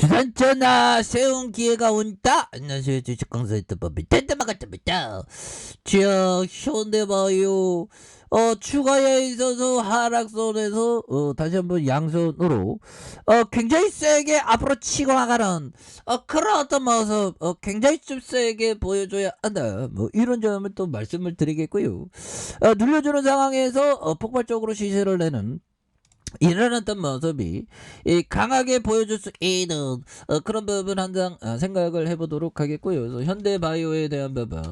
주산전화 새로운 기회가 온다. 안녕하세요. 주식강사 유튜버비 텐트마가입니다. 자, 현대바이오 추가에 있어서 하락선에서 다시 한번 양손으로 굉장히 세게 앞으로 치고 나가는 그런 어떤 모습 굉장히 좀 세게 보여줘야 한다. 뭐 이런 점을 또 말씀을 드리겠고요. 눌려주는 상황에서 폭발적으로 시세를 내는 이런 어떤 모습이 강하게 보여줄 수 있는 그런 부분 항상 생각을 해보도록 하겠고요. 그래서 현대바이오에 대한 부분,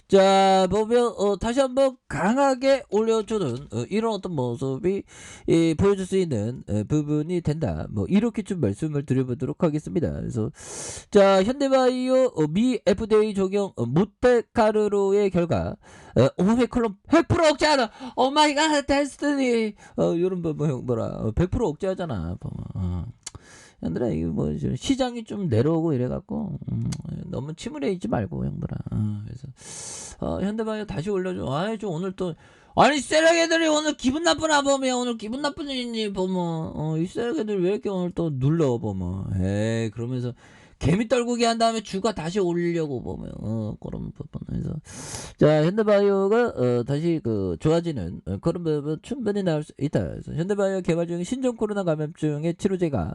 자 보면 다시 한번 강하게 올려주는 이런 어떤 모습이 보여줄 수 있는 부분이 된다. 뭐 이렇게 좀 말씀을 드려보도록 하겠습니다. 그래서 자 현대바이오 미 FDA 적용 몬테카르로의 결과 오미크론 100% 억제하다. 오마이갓 데스티니 이런 뭐 형들아 100% 억제하잖아. 형들아 이거 뭐 시장이 좀 내려오고 이래갖고 너무 침울해 있지 말고 형들아. 그래서 현대바이오 다시 올려줘. 아이 좀 오늘 또 아니 세력 애들이 오늘 기분 나쁘나 보면 오늘 기분 나쁘니 보면 이 세력 애들 왜 이렇게 오늘 또 눌러 보면 에이 그러면서 개미 떨구기 한 다음에 주가 다시 올리려고 보면 그런 부분에서 자 현대바이오가 다시 그 좋아지는 그런 부분 충분히 나올 수 있다. 그래서 현대바이오 개발 중인 신종 코로나 감염증의 치료제가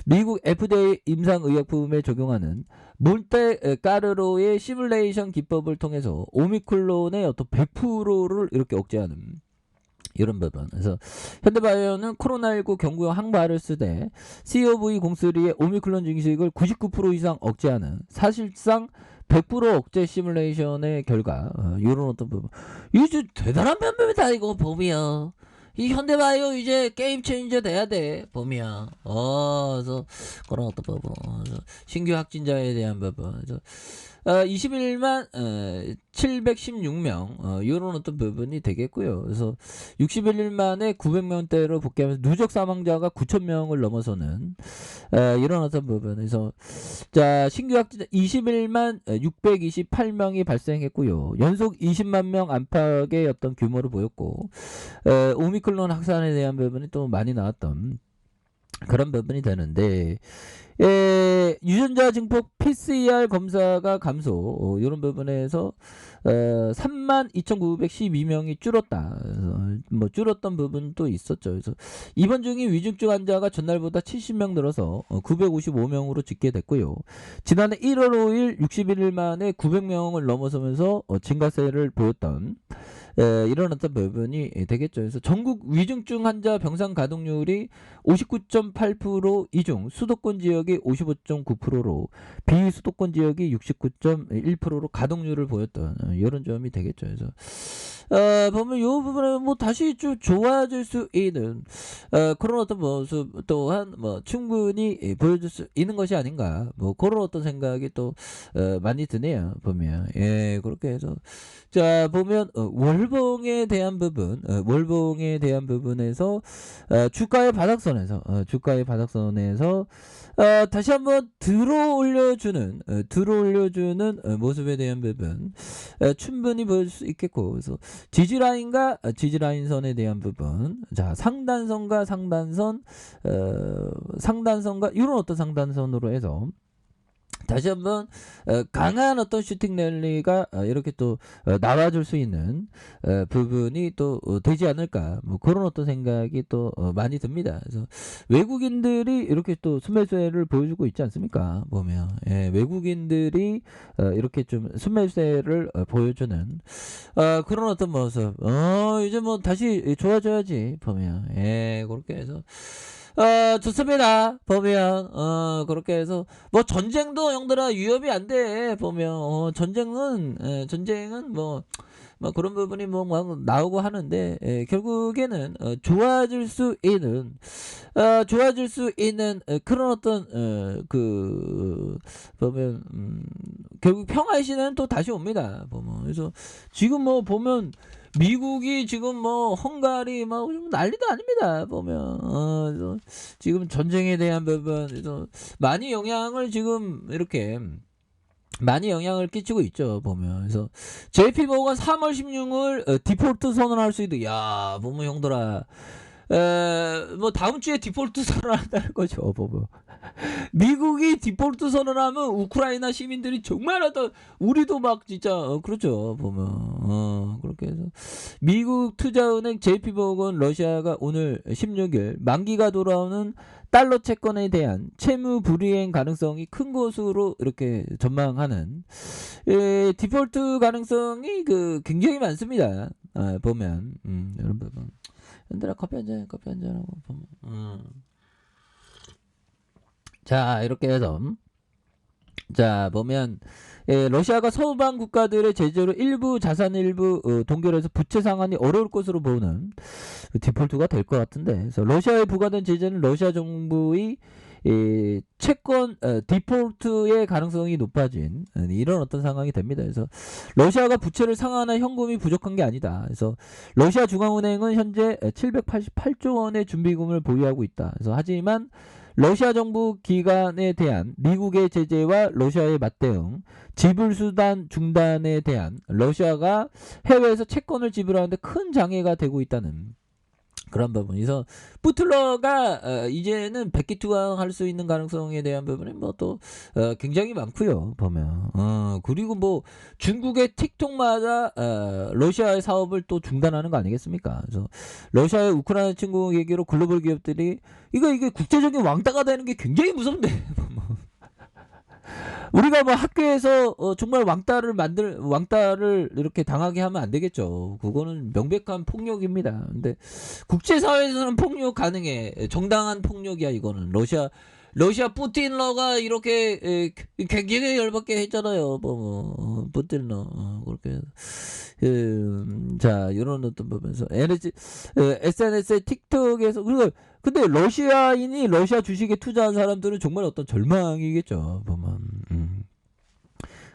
미국 FDA 임상의약품에 적용하는 몬테카르로의 시뮬레이션 기법을 통해서 오미크론의 어떤 100%를 이렇게 억제하는 이런 부분. 그래서 현대바이오는 코로나19 경구용 항바를 쓰되 COV03의 오미크론 증식을 99% 이상 억제하는 사실상 100% 억제 시뮬레이션의 결과 이런 어떤 부분. 이게 대단한 면면이다 이거 보면. 이 현대바이오 이제 게임 체인저 돼야 돼 보면. 그래서 그런 어떤 부분. 신규 확진자에 대한 부분. 그래서 21만 716명 이런 어떤 부분이 되겠고요. 그래서 61일 만에 900명대로 복귀하면서 누적 사망자가 9,000명을 넘어서는 이런 어떤 부분에서 자 신규 확진자 21만 628명이 발생했고요. 연속 20만 명 안팎의 어떤 규모를 보였고 오미크론 확산에 대한 부분이 또 많이 나왔던 그런 부분이 되는데 유전자 증폭 PCR 검사가 감소 이런 부분에서 32,912명이 줄었다. 뭐 줄었던 부분도 있었죠. 그래서 입원 중인 위중증 환자가 전날보다 70명 늘어서 955명으로 집계됐고요. 지난해 1월 5일 61일 만에 900명을 넘어서면서 증가세를 보였던 이런 어떤 부분이 되겠죠. 그래서 전국 위중증 환자 병상 가동률이 59.8% 이중 수도권 지역이 55.9%로 비수도권 지역이 69.1%로 가동률을 보였던 이런 점이 되겠죠. 그래서 보면 이 부분은 뭐 다시 좀 좋아질 수 있는 그런 어떤 모습 또한 뭐 충분히 보여줄 수 있는 것이 아닌가 뭐 그런 어떤 생각이 또 많이 드네요. 보면 그렇게 해서 자 보면 월봉에 대한 부분 월봉에 대한 부분에서 주가의 바닥선에서 다시 한번 들어 올려주는 모습에 대한 부분 충분히 보여줄 수 있겠고 그래서 지지라인과 지지라인선에 대한 부분 자 상단선과 상단선과 이런 어떤 상단선으로 해서 다시 한번 강한 어떤 슈팅 랠리가 이렇게 또 나와줄 수 있는 부분이 또 되지 않을까 뭐 그런 어떤 생각이 또 많이 듭니다. 그래서 외국인들이 이렇게 또 순매수세를 보여주고 있지 않습니까? 보면 외국인들이 이렇게 좀 순매수세를 보여주는 그런 어떤 모습 이제 뭐 다시 좋아져야지 보면 그렇게 해서 좋습니다. 보면 그렇게 해서 뭐 전쟁도 형들아 위협이 안 돼. 보면 전쟁은 뭐 그런 부분이 뭐 나오고 하는데 결국에는 좋아질 수 있는 그런 어떤 그 보면 결국 평화의 시대는 또 다시 옵니다. 보면 그래서 지금 뭐 보면 미국이 지금 뭐 헝가리 막 난리도 아닙니다. 보면 지금 전쟁에 대한 부분 많이 영향을 지금 이렇게 많이 영향을 끼치고 있죠. 보면 그래서 JP 모건 3월 16일 디폴트 선언할 수 있다. 야 보면 형들아 뭐 다음 주에 디폴트 선언한다는 거죠. 보면 미국이 디폴트 선언하면 우크라이나 시민들이 정말 어떤 우리도 막 진짜 그렇죠 보면 그렇게 해서 미국 투자은행 JP모건 러시아가 오늘 16일 만기가 돌아오는 달러 채권에 대한 채무 불이행 가능성이 큰 것으로 이렇게 전망하는 디폴트 가능성이 굉장히 많습니다. 보면 여러분 얘들아 커피 한잔 하고 보면 자 이렇게 해서 자 보면 러시아가 서방 국가들의 제재로 일부 자산 일부 동결해서 부채 상환이 어려울 것으로 보는 디폴트가 될 것 같은데 그래서 러시아에 부과된 제재는 러시아 정부의 채권 디폴트의 가능성이 높아진 이런 어떤 상황이 됩니다. 그래서 러시아가 부채를 상환할 현금이 부족한 게 아니다. 그래서 러시아 중앙은행은 현재 788조 원의 준비금을 보유하고 있다. 그래서 하지만 러시아 정부 기관에 대한 미국의 제재와 러시아의 맞대응, 지불 수단 중단에 대한 러시아가 해외에서 채권을 지불하는데 큰 장애가 되고 있다는 그런 부분에서 부틀러가 이제는 백기투항할 수 있는 가능성에 대한 부분이 뭐 또 굉장히 많고요 보면 그리고 뭐 중국의 틱톡마다 러시아의 사업을 또 중단하는 거 아니겠습니까? 그래서 러시아의 우크라이나 침공 얘기로 글로벌 기업들이 이게 국제적인 왕따가 되는 게 굉장히 무섭네. 우리가 뭐 학교에서 정말 왕따를 이렇게 당하게 하면 안 되겠죠. 그거는 명백한 폭력입니다. 근데 국제사회에서는 폭력 가능해. 정당한 폭력이야 이거는. 러시아 푸틴러가 이렇게 굉장히 열받게 했잖아요. 푸틴러 그렇게 자 이런 어떤 부분에서 SNS에 틱톡에서 그리고 근데 러시아인이 러시아 주식에 투자한 사람들은 정말 어떤 절망이겠죠. 보면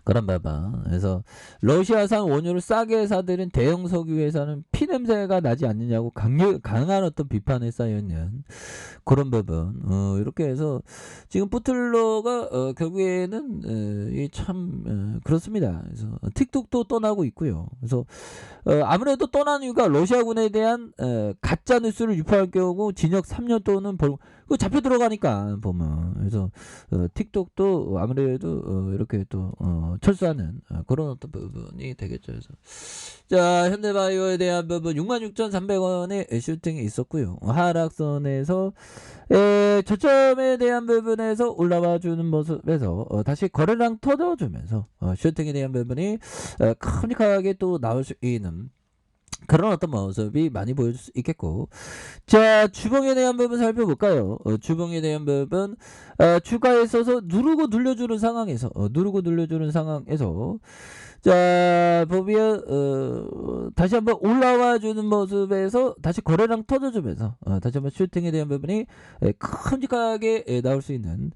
그런 봐봐. 그래서 러시아산 원유를 싸게 사들인 대형 석유 회사는 피냄새가 나지 않느냐고 강한 어떤 비판에 쌓여있는 그런 부분. 이렇게 해서 지금 부틀러가 결국에는 참 그렇습니다. 그래서 틱톡도 떠나고 있고요. 그래서 아무래도 떠난 이유가 러시아군에 대한 가짜 뉴스를 유포할 경우 징역 3년 또는 그거 잡혀 들어가니까 보면 그래서 틱톡도 아무래도 이렇게 또 철수하는 그런 어떤 부분이 되겠죠. 그래서 자 현대바이오에 대한 부분 66,300원의 슈팅이 있었고요. 하락선에서 저점에 대한 부분에서 올라와주는 모습에서 다시 거래량 터져주면서 슈팅에 대한 부분이 큼직하게 또 나올 수 있는 그런 어떤 모습이 많이 보여줄 수 있겠고 자 주봉에 대한 부분 살펴볼까요? 주봉에 대한 부분 주가에 있어서 누르고 눌려주는 상황에서 자 보면 다시 한번 올라와주는 모습에서 다시 거래량 터져주면서 다시 한번 슈팅에 대한 부분이 큼직하게 나올 수 있는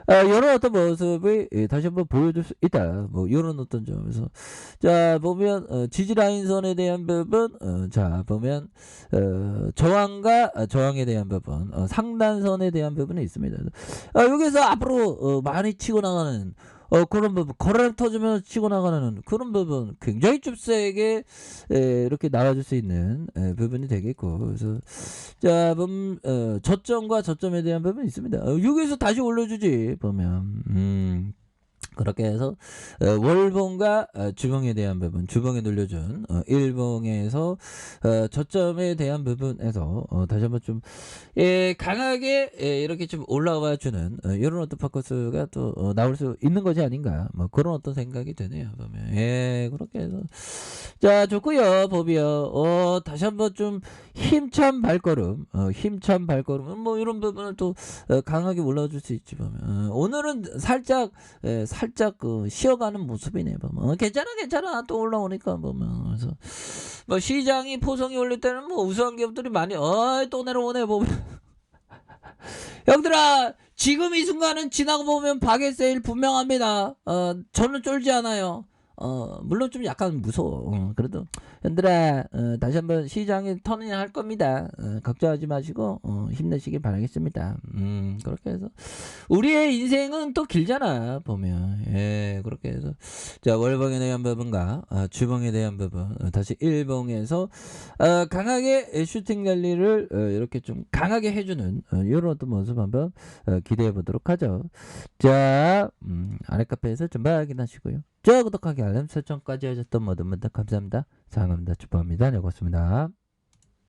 이런 어떤 모습을 다시 한번 보여줄 수 있다. 뭐 이런 어떤 점에서 자 보면 지지라인선에 대한 부분 자 보면 저항과 저항에 대한 부분 상단선에 대한 부분이 있습니다. 여기서 앞으로 많이 치고 나가는 그런 부분 거래량 터지면 치고 나가는 그런 부분 굉장히 좀 세게 이렇게 나와줄 수 있는 부분이 되겠고 그래서 자 저점과 저점에 대한 부분이 있습니다. 여기서 다시 올려주지 보면 그렇게 해서 월봉과 주봉에 대한 부분 주봉에 눌려준 일봉에서 저점에 대한 부분에서 다시 한번 좀 강하게 이렇게 좀 올라와 주는 이런 어떤 포커스가 또 나올 수 있는 것이 아닌가 뭐 그런 어떤 생각이 드네요. 보면 그렇게 해서 자 좋고요. 보비요 다시 한번 좀 힘찬 발걸음 뭐 이런 부분을 또 강하게 올라줄 수 있지 보면 오늘은 살짝 쉬어가는 모습이네 보면 괜찮아 또 올라오니까 보면 그래서 뭐 시장이 포성이 올릴 때는 뭐 우수한 기업들이 많이 또 내려오네 보면 형들아 지금 이 순간은 지나고 보면 박의 세일 분명합니다. 저는 쫄지 않아요. 물론 좀 약간 무서워. 그래도 현들아, 다시 한번 시장에 터닝할 겁니다. 걱정하지 마시고 힘내시길 바라겠습니다. 그렇게 해서 우리의 인생은 또 길잖아 보면. 예, 그렇게 해서 자, 월봉에 대한 부분과 주봉에 대한 부분, 다시 일봉에서 강하게 슈팅 랠리를 이렇게 좀 강하게 해주는 이런 어떤 모습 한번 기대해 보도록 하죠. 자, 아래 카페에서 좀 확인하시고요. 저 구독하기 알람 설정까지 하셨던 모든 분들 감사합니다. 사랑합니다. 축복합니다. 네, 고맙습니다.